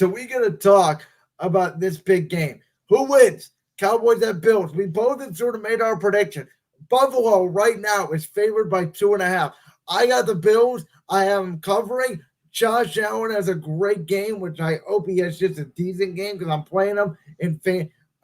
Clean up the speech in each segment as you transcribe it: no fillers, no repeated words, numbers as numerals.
So we're going to talk about this big game. Who wins? Cowboys at Bills. We both have sort of made our prediction. Buffalo right now is favored by 2.5. I got the Bills. I am covering. Josh Allen has a great game, which I hope he has just a decent game because I'm playing him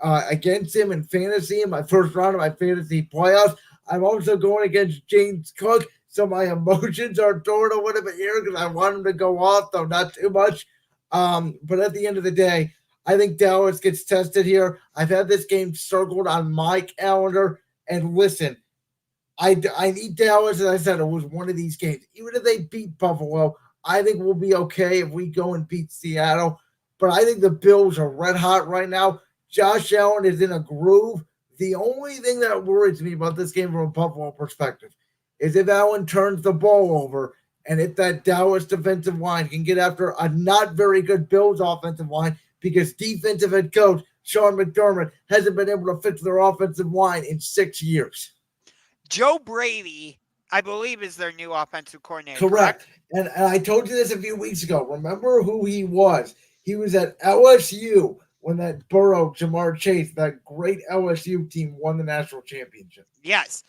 against him in fantasy in my first round of my fantasy playoffs. I'm also going against James Cook, so my emotions are toward a little bit here because I want him to go off, though not too much. But at the end of the day, I think Dallas gets tested here. I've had this game circled on my calendar, and listen, I need Dallas. As I said, it was one of these games. Even if they beat Buffalo, I think we'll be okay if we go and beat Seattle. But I think the Bills are red hot right now. Josh Allen is in a groove. The only thing that worries me about this game from a Buffalo perspective is if Allen turns the ball over and if that Dallas defensive line can get after a not very good Bills offensive line because defensive head coach Sean McDermott hasn't been able to fix their offensive line in 6 years. Joe Brady, I believe, is their new offensive coordinator. Correct. And I told you this a few weeks ago. Remember who he was? He was at LSU when that Burrow, Jamar Chase, that great LSU team won the national championship. Yes.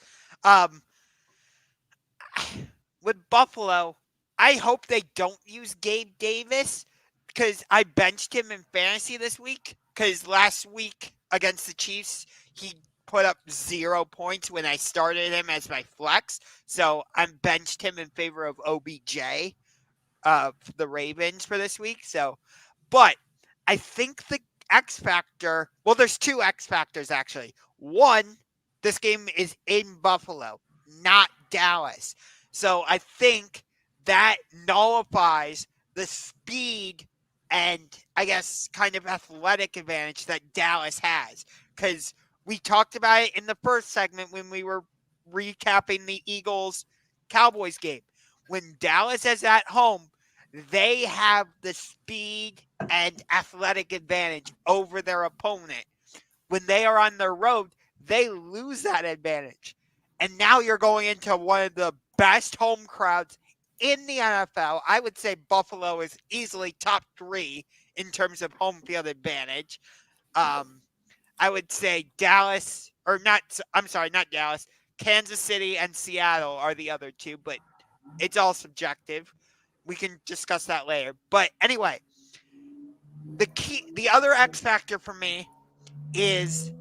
With Buffalo, I hope they don't use Gabe Davis because I benched him in fantasy this week because last week against the Chiefs, he put up 0 points when I started him as my flex. So I benched him in favor of OBJ of the Ravens for this week. But I think the X factor, well, there's 2 X factors actually. One, this game is in Buffalo, not Dallas. So I think that nullifies the speed and I guess kind of athletic advantage that Dallas has. Because we talked about it in the first segment when we were recapping the Eagles-Cowboys game. When Dallas is at home, they have the speed and athletic advantage over their opponent. When they are on their road, they lose that advantage. And now you're going into one of the best home crowds in the NFL. I would say Buffalo is easily top 3 in terms of home field advantage. I would say Dallas, or not, I'm sorry, not Dallas. Kansas City and Seattle are the other 2, but it's all subjective. We can discuss that later. But anyway, the other X factor for me is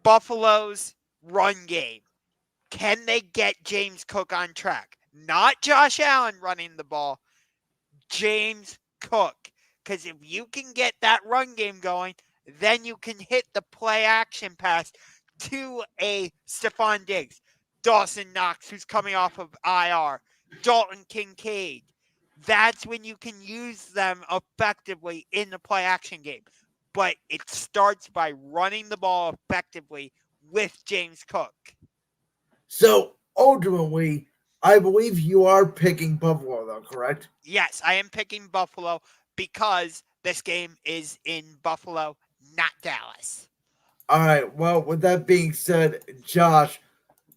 Buffalo's run game. Can they get James Cook on track? Not Josh Allen running the ball, James Cook. Because if you can get that run game going, then you can hit the play action pass to a Stephon Diggs, Dawson Knox, who's coming off of IR, Dalton Kincaid. That's when you can use them effectively in the play action game. But it starts by running the ball effectively with James Cook. So ultimately, I believe you are picking Buffalo, though, correct? Yes, I am picking Buffalo because this game is in Buffalo, not Dallas. All right. Well, with that being said, Josh,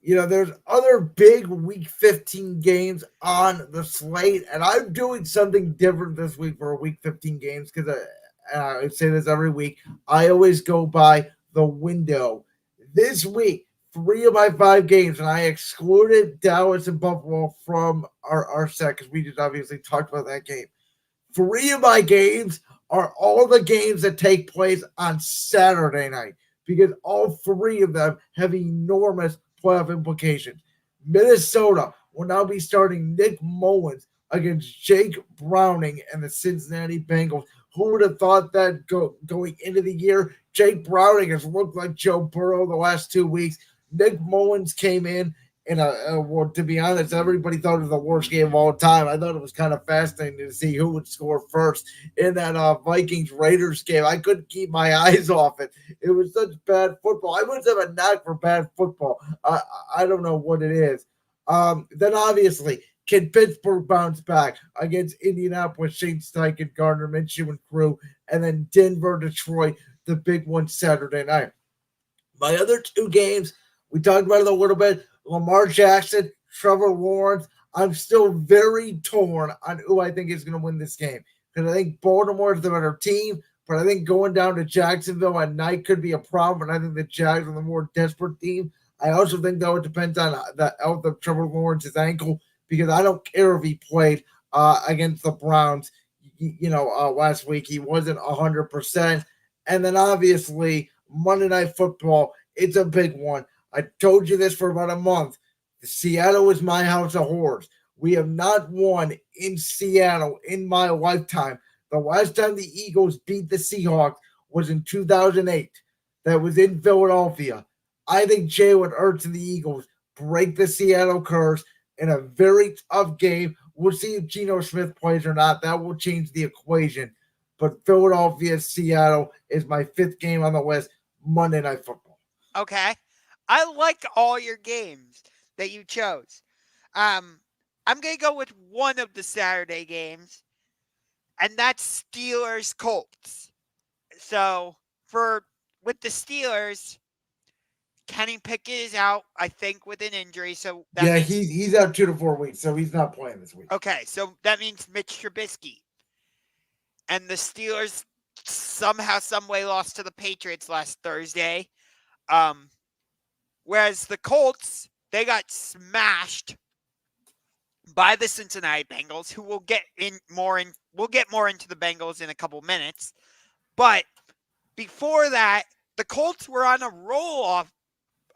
there's other big Week 15 games on the slate, and I'm doing something different this week for Week 15 games because I say this every week. I always go by the window. This week, 3 of my 5 games, and I excluded Dallas and Buffalo from our set because we just obviously talked about that game. 3 of my games are all the games that take place on Saturday night because all 3 of them have enormous playoff implications. Minnesota will now be starting Nick Mullins against Jake Browning and the Cincinnati Bengals. Who would have thought that going into the year? Jake Browning has looked like Joe Burrow the last 2 weeks. Nick Mullins came in well, to be honest, everybody thought it was the worst game of all time. I thought it was kind of fascinating to see who would score first in that Vikings-Raiders game. I couldn't keep my eyes off it. It was such bad football. I must have a knack for bad football. I don't know what it is. Then obviously, can Pittsburgh bounce back against Indianapolis, Shane Steichen, Gardner Minshew and crew, and then Denver, Detroit, the big one Saturday night. My other 2 games, we talked about it a little bit. Lamar Jackson, Trevor Lawrence. I'm still very torn on who I think is going to win this game because I think Baltimore is the better team. But I think going down to Jacksonville at night could be a problem. And I think the Jags are the more desperate team. I also think, though, it depends on the health of Trevor Lawrence's ankle because I don't care if he played against the Browns, last week. He wasn't 100%. And then obviously, Monday Night Football, it's a big one. I told you this for about a month. Seattle is my house of horrors. We have not won in Seattle in my lifetime. The last time the Eagles beat the Seahawks was in 2008. That was in Philadelphia. I think Jalen Hurts and the Eagles break the Seattle curse in a very tough game. We'll see if Geno Smith plays or not. That will change the equation. But Philadelphia, Seattle is my fifth game on the list, Monday Night Football. Okay. I like all your games that you chose. I'm going to go with one of the Saturday games, and that's Steelers Colts. So, with the Steelers, Kenny Pickett is out, I think, with an injury. So that Yeah, means he's out 2 to 4 weeks, so he's not playing this week. okay. So that means Mitch Trubisky, and the Steelers somehow, some way, lost to the Patriots last Thursday. Whereas the Colts, they got smashed by the Cincinnati Bengals, who we'll get more into the Bengals in a couple minutes. But before that, the Colts were on a roll off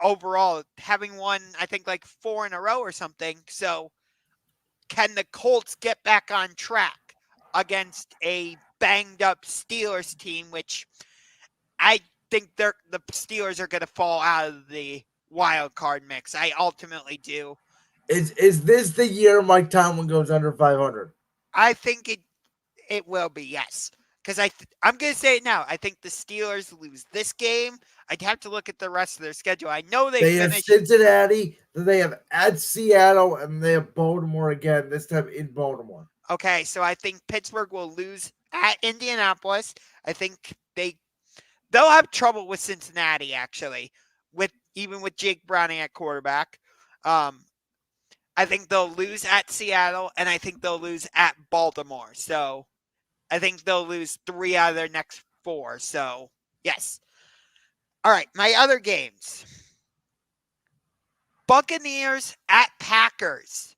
overall, having won, I think, like 4 in a row or something. So can the Colts get back on track against a banged up Steelers team, which I think the Steelers are going to fall out of the wild card mix. I ultimately do. Is this the year Mike Tomlin goes under 500? I think it will be, yes. Because I'm going to say it now. I think the Steelers lose this game. I'd have to look at the rest of their schedule. I know they have finished Cincinnati, then they have at Seattle, and they have Baltimore again, this time in Baltimore. Okay, so I think Pittsburgh will lose at Indianapolis. I think they'll have trouble with Cincinnati, actually, even with Jake Browning at quarterback. I think they'll lose at Seattle, and I think they'll lose at Baltimore. So I think they'll lose 3 out of their next 4. So, yes. All right, my other games. Buccaneers at Packers.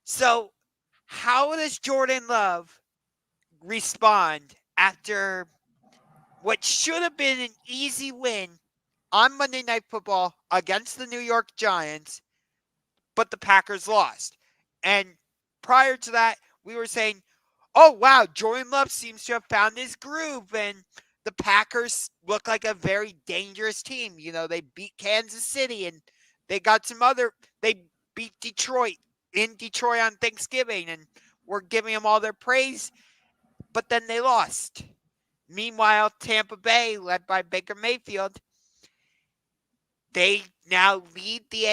So, how does Jordan Love respond after what should have been an easy win on Monday Night Football against the New York Giants, but the Packers lost? And prior to that, we were saying, oh, wow, Jordan Love seems to have found his groove, and the Packers look like a very dangerous team. They beat Kansas City, and they beat Detroit in Detroit on Thanksgiving, and we're giving them all their praise, but then they lost. Meanwhile, Tampa Bay, led by Baker Mayfield, they now lead the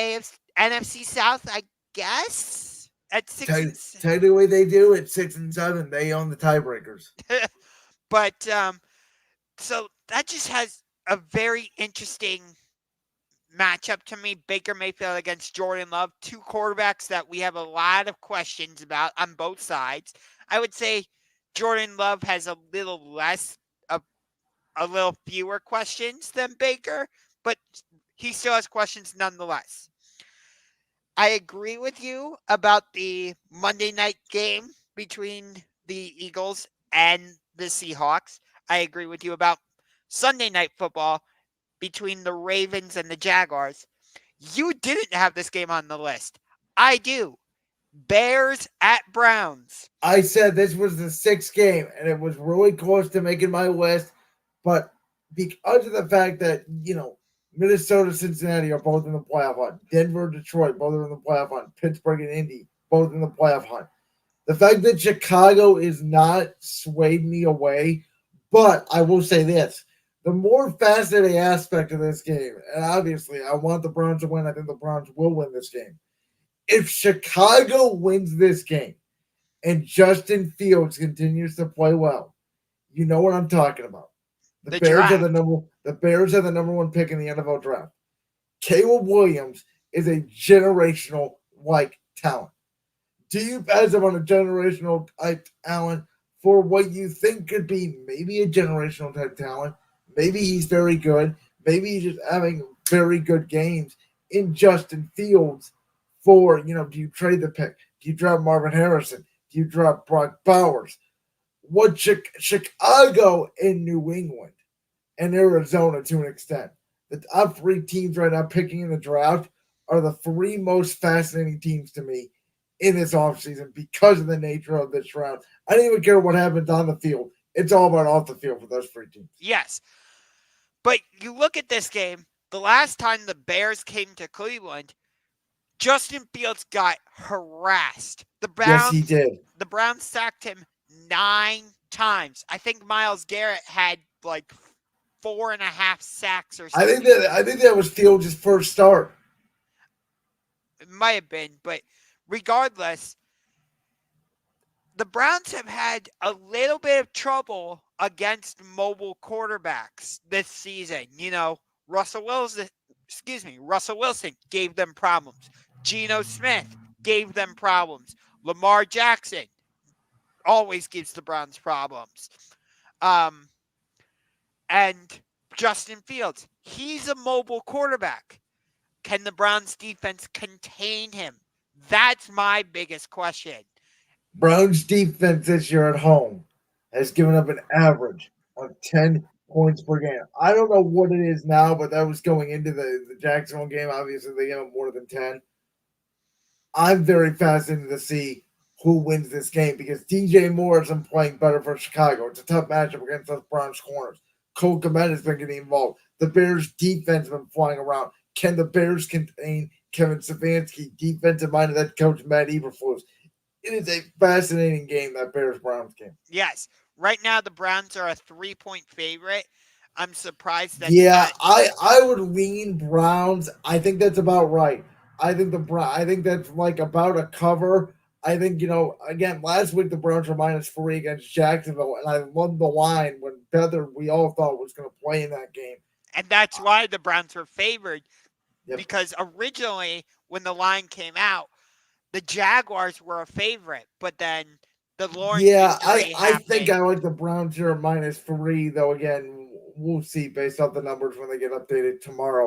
NFC South, I guess, at 6 Technically, they do at 6-7. They own the tiebreakers. But so that just has a very interesting matchup to me. Baker Mayfield against Jordan Love, 2 quarterbacks that we have a lot of questions about on both sides. I would say Jordan Love has a little fewer questions than Baker, but he still has questions nonetheless. I agree with you about the Monday night game between the Eagles and the Seahawks. I agree with you about Sunday night football between the Ravens and the Jaguars. You didn't have this game on the list. I do. Bears at Browns. I said this was the 6th game, and it was really close to making my list, but because of the fact that, Minnesota, Cincinnati are both in the playoff hunt. Denver, Detroit, both are in the playoff hunt. Pittsburgh and Indy, both in the playoff hunt. The fact that Chicago is not swayed me away, but I will say this. The more fascinating aspect of this game, and obviously I want the Browns to win. I think the Browns will win this game. If Chicago wins this game and Justin Fields continues to play well, you know what I'm talking about. The Bears draft. are the Bears are the number 1 pick in the NFL draft. Caleb Williams is a generational talent. Deep as him on a generational type talent for what you think could be maybe a generational type talent. Maybe he's very good. Maybe he's just having very good games in Justin Fields. For do you trade the pick? Do you drop Marvin Harrison? Do you drop Brock Bowers? What Chicago and New England and Arizona to an extent. The top three teams right now picking in the draft are the three most fascinating teams to me in this offseason because of the nature of this round. I don't even care what happens on the field. It's all about off the field for those three teams. Yes. But you look at this game, the last time the Bears came to Cleveland, Justin Fields got harassed. Yes, he did. The Browns sacked him 9 times. I think Myles Garrett had like 4.5 sacks or something. I think that was Fields' first start. It might have been, but regardless, the Browns have had a little bit of trouble against mobile quarterbacks this season. Russell Wilson gave them problems. Geno Smith gave them problems. Lamar Jackson always gives the Browns problems. And Justin Fields, he's a mobile quarterback. Can the Browns defense contain him? That's my biggest question. Browns defense this year at home has given up an average of 10 points per game. I don't know what it is now, but that was going into the Jacksonville game. Obviously, they gave up more than 10. I'm very fascinated to see who wins this game because DJ Moore isn't playing better for Chicago. It's a tough matchup against those Browns corners. Cole Kmet has been getting involved. The Bears' defense has been flying around. Can the Bears contain Kevin Stefanski, defensive minded head coach Matt Eberflus? It is a fascinating game, that Bears-Browns game. Yes. Right now, the Browns are a 3-point favorite. I'm surprised that. Yeah, I would lean Browns. I think that's about right. I think that's like about a cover. I think again last week the Browns were -3 against Jacksonville, and I love the line when Feather we all thought was going to play in that game. And that's why the Browns were favored. Yep. Because originally, when the line came out, the Jaguars were a favorite, but then the Lawrence injury I think I happened. like the Browns here -3, though. Again, we'll see based off the numbers when they get updated tomorrow.